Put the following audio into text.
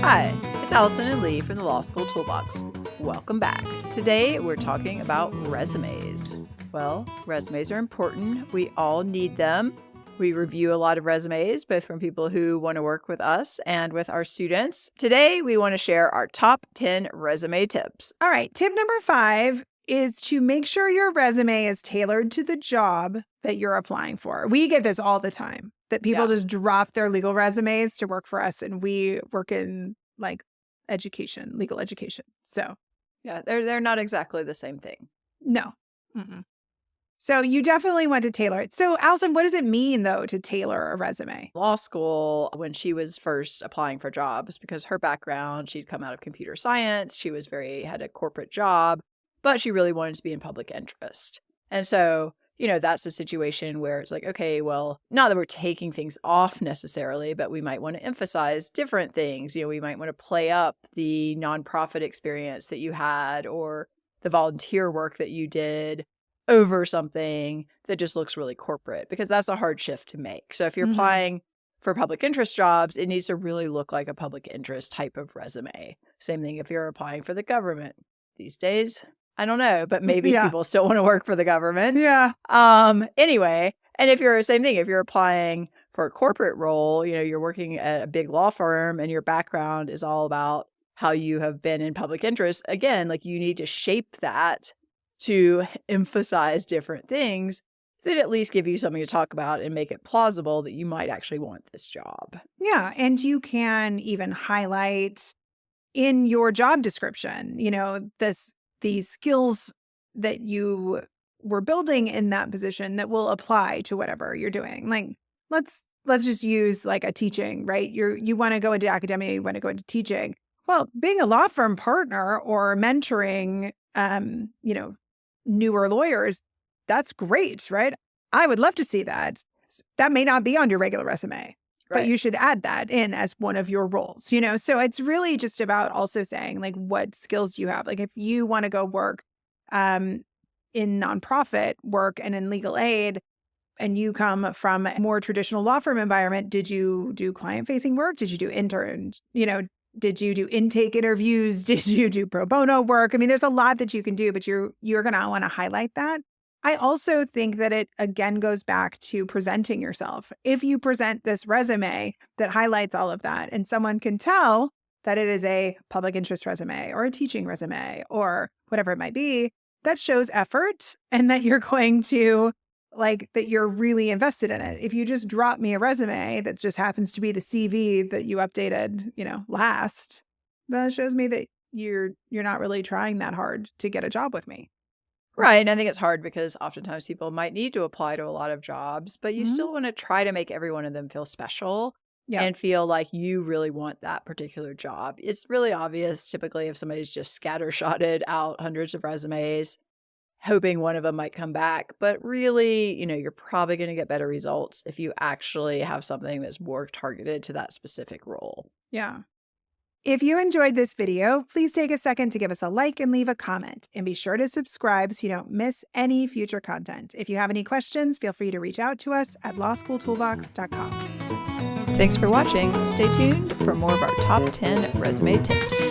Hi, it's Alison and Lee from the Law School Toolbox. Welcome back. Today we're talking about resumes. Well, resumes are important. We all need them. We review a lot of resumes, both from people who want to work with us and with our students. Today we want to share our top 10 resume tips. All right, tip number 5 is to make sure your resume is tailored to the job that you're applying for. We get this all the time, that people just drop their legal resumes to work for us, and we work in like education, legal education. So yeah, they're not exactly the same thing. No. Mm-mm. So you definitely want to tailor it. So Alison, what does it mean though to tailor a resume? Law school, when she was first applying for jobs, because her background, she'd come out of computer science, she was had a corporate job, but she really wanted to be in public interest. And so, that's a situation where it's like, okay, well, not that we're taking things off necessarily, but we might want to emphasize different things. We might want to play up the nonprofit experience that you had or the volunteer work that you did over something that just looks really corporate, because that's a hard shift to make. So if you're applying for public interest jobs, it needs to really look like a public interest type of resume. Same thing if you're applying for the government these days. I don't know, but maybe people still want to work for the government. Yeah. Anyway, and if you're applying for a corporate role, you're working at a big law firm and your background is all about how you have been in public interest. Again, you need to shape that to emphasize different things that at least give you something to talk about and make it plausible that you might actually want this job. Yeah. And you can even highlight in your job description, these skills that you were building in that position that will apply to whatever you're doing. Like, let's just use like a teaching, right? You want to go into academia, you want to go into teaching. Well, being a law firm partner or mentoring, newer lawyers, that's great, right? I would love to see that. That may not be on your regular resume, but you should add that in as one of your roles, So it's really just about also saying like, what skills do you have? Like if you want to go work in nonprofit work and in legal aid, and you come from a more traditional law firm environment, did you do client-facing work? Did you do interns? Did you do intake interviews? Did you do pro bono work? I mean, there's a lot that you can do, but you're going to want to highlight that. I also think that it, again, goes back to presenting yourself. If you present this resume that highlights all of that and someone can tell that it is a public interest resume or a teaching resume or whatever it might be, that shows effort and that you're going to that you're really invested in it. If you just drop me a resume that just happens to be the CV that you updated, last, that shows me that you're not really trying that hard to get a job with me. Right. And I think it's hard because oftentimes people might need to apply to a lot of jobs, but you still want to try to make every one of them feel special and feel like you really want that particular job. It's really obvious typically if somebody's just scattershotted out hundreds of resumes, hoping one of them might come back. But really, you're probably going to get better results if you actually have something that's more targeted to that specific role. Yeah. If you enjoyed this video, please take a second to give us a like and leave a comment. And be sure to subscribe so you don't miss any future content. If you have any questions, feel free to reach out to us at lawschooltoolbox.com. Thanks for watching. Stay tuned for more of our top 10 resume tips.